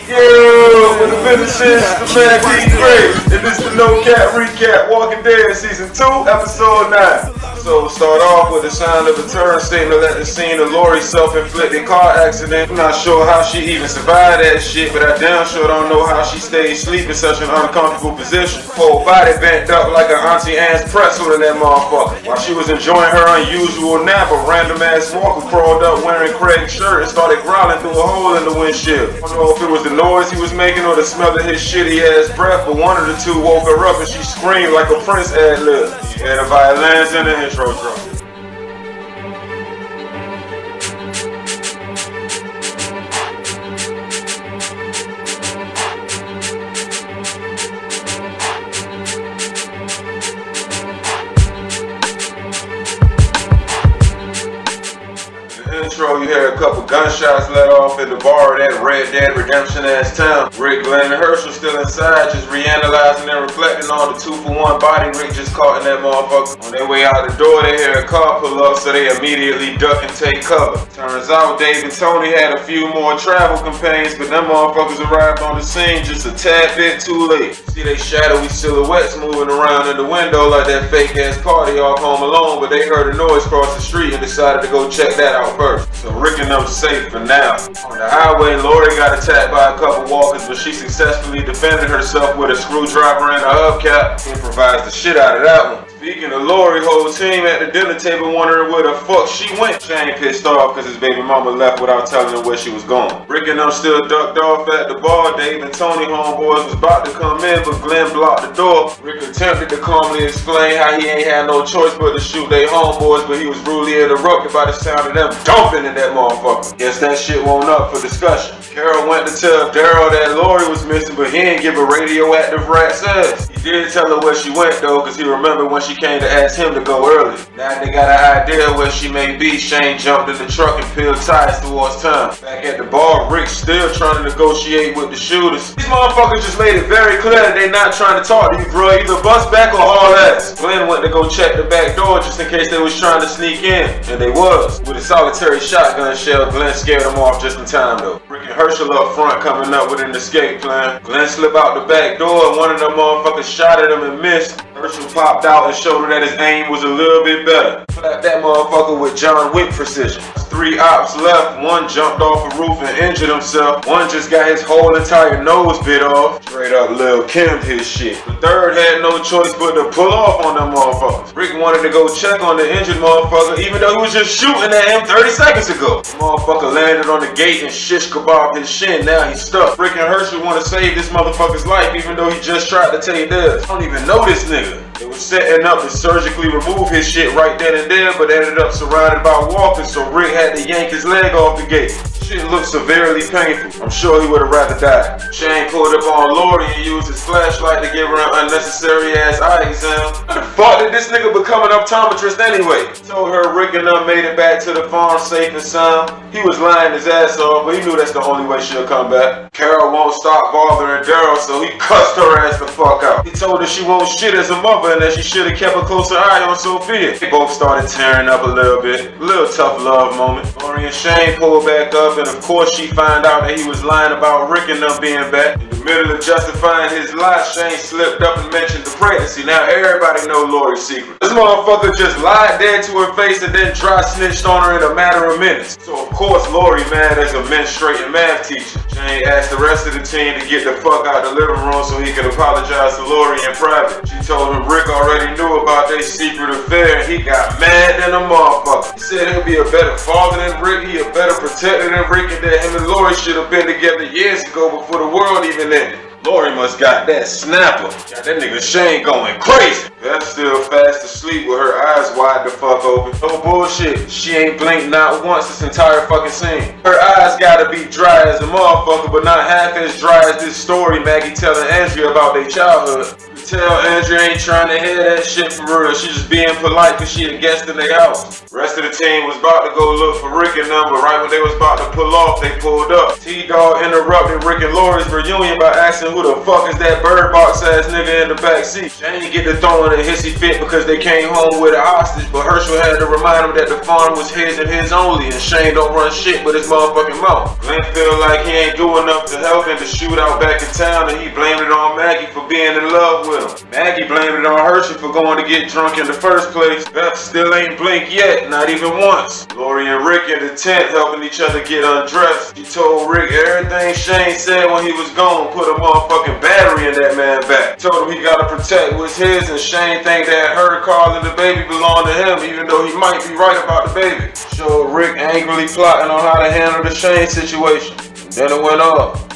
Yeah, with the businesses, the man Dgray, and this the No Cap Recap, Walking Dead Season 2, Episode 9. So start off with the sound of a turn signal at the scene of Lori's self-inflicted car accident. I'm not sure how she even survived that shit, but I damn sure don't know how she stayed asleep in such an uncomfortable position. Whole body bent up like an Auntie Anne's pretzel in that motherfucker. While she was enjoying her unusual nap, a random ass walker crawled up wearing Craig's shirt and started growling through a hole in the windshield. I don't know if it was the noise he was making or the smell of his shitty ass breath, but one of the two woke her up and she screamed like a Prince ad-lib. Yeah, the violins and the intro drum. Intro, you hear a couple gunshots let off in the bar of that Red Dead Redemption ass town. Rick, Glenn, and Herschel still inside, just reanalyzing and reflecting on the 2-for-1 body Rick just caught in that motherfucker. On their way out the door, they hear a car pull up, so they immediately duck and take cover. Turns out Dave and Tony had a few more travel companions, but them motherfuckers arrived on the scene just a tad bit too late. See they shadowy silhouettes moving around in the window like that fake ass party off Home Alone, but they heard a noise cross the street and decided to go check that out first. So Rick and them safe for now. On the highway, Lori got attacked by a couple walkers, but she successfully defended herself with a screwdriver and a hubcap. Improvised the shit out of that one. Speaking of Lori, whole team at the dinner table wondering where the fuck she went. Shane pissed off because his baby mama left without telling him where she was going. Rick and them still ducked off at the bar. Dave and Tony homeboys was about to come in, but Glenn blocked the door. Rick attempted to calmly explain how he ain't had no choice but to shoot they homeboys, but he was rudely interrupted by the sound of them dumping in that motherfucker. Guess that shit won't up for discussion. Carol went to tell Daryl that Lori was missing, but he didn't give a radioactive rat's ass. He did tell her where she went though, cause he remembered when she came to ask him to go early. Now they got an idea where she may be. Shane jumped in the truck and peeled tires towards town. Back at the bar, Rick's still trying to negotiate with the shooters. These motherfuckers just made it very clear that they not trying to talk to you, bro. Either bust back or haul ass. Glenn went to go check the back door just in case they was trying to sneak in, and they was. With a solitary shotgun shell, Glenn scared them off just in time though. Rick and Herschel up front coming up with an escape plan. Glenn slipped out the back door and one of them motherfuckers shot at him and missed. Herschel popped out and showed her that his aim was a little bit better. Slapped that motherfucker with John Wick precision. 3 ops left. One jumped off a roof and injured himself. One just got his whole entire nose bit off. Straight up Lil Kim'd his shit. The third had no choice but to pull off on them motherfuckers. Rick wanted to go check on the injured motherfucker even though he was just shooting at him 30 seconds ago. The motherfucker landed on the gate and shish kebabbed his shin. Now he's stuck. Rick and Herschel want to save this motherfucker's life even though he just tried to take theirs. I don't even know this nigga. They were setting up to surgically remove his shit right then and there, but ended up surrounded by walkers, so Rick had to yank his leg off the gate. Shit looked severely painful. I'm sure he would have rather died. Shane pulled up on Lori and used his flashlight to give her an unnecessary ass eye exam. How the fuck did this nigga become an optometrist anyway? Told her Rick and them made it back to the farm safe and sound. He was lying his ass off, but he knew that's the only way she'll come back. Carol won't stop bothering Daryl, so he cussed her ass the fuck out. He told her she won't shit as a mother and that she should have kept a closer eye on Sophia. They both started tearing up a little bit. A little tough love moment. Lori and Shane pulled back up, and of course she found out that he was lying about Rick and them being back. In the middle of justifying his lie, Shane slipped up and mentioned the pregnancy. Now everybody know Lori's secret. This motherfucker just lied dead to her face and then dry snitched on her in a matter of minutes. So of course Lori mad as a menstruating math teacher. Shane asked the rest of the team to get the fuck out the living room so he could apologize to Lori in private. She told him Rick already knew about their secret affair and he got mad than a motherfucker. He said he'll be a better father than Rick, he a better protector than Rick, and that him and Lori should have been together years ago before the world even ended. Lori must got that snapper. Got that nigga Shane going crazy. Beth's still fast asleep with her eyes wide the fuck open. No bullshit. She ain't blinked not once this entire fucking scene. Her eyes gotta be dry as a motherfucker, but not half as dry as this story Maggie telling Andrea about their childhood. You tell Andrea ain't trying to hear that shit for real. She just being polite cause she a guest in their house. Rest of the team was about to go look for Rick and them, but right when they was about to pull off, they pulled up. T-Dog interrupted Rick and Lori's reunion by asking who the fuck is that bird box ass nigga in the backseat. Shane get to throwing a hissy fit because they came home with a hostage, but Herschel had to remind him that the farm was his and his only, and Shane don't run shit but his motherfucking mouth. Glenn feel like he ain't do enough to help in the shootout back in town, and he blamed it on Maggie for being in love with him. Maggie blamed it on Herschel for going to get drunk in the first place. Beth still ain't blinked yet, not even once. Lori and Rick in the tent helping each other get undressed. She told Rick everything Shane said when he was gone, put a motherfucking battery in that man back. Told him he gotta protect what's his, and Shane think that her calling the baby belonged to him, even though he might be right about the baby. Showed Rick angrily plotting on how to handle the Shane situation. Then it went off.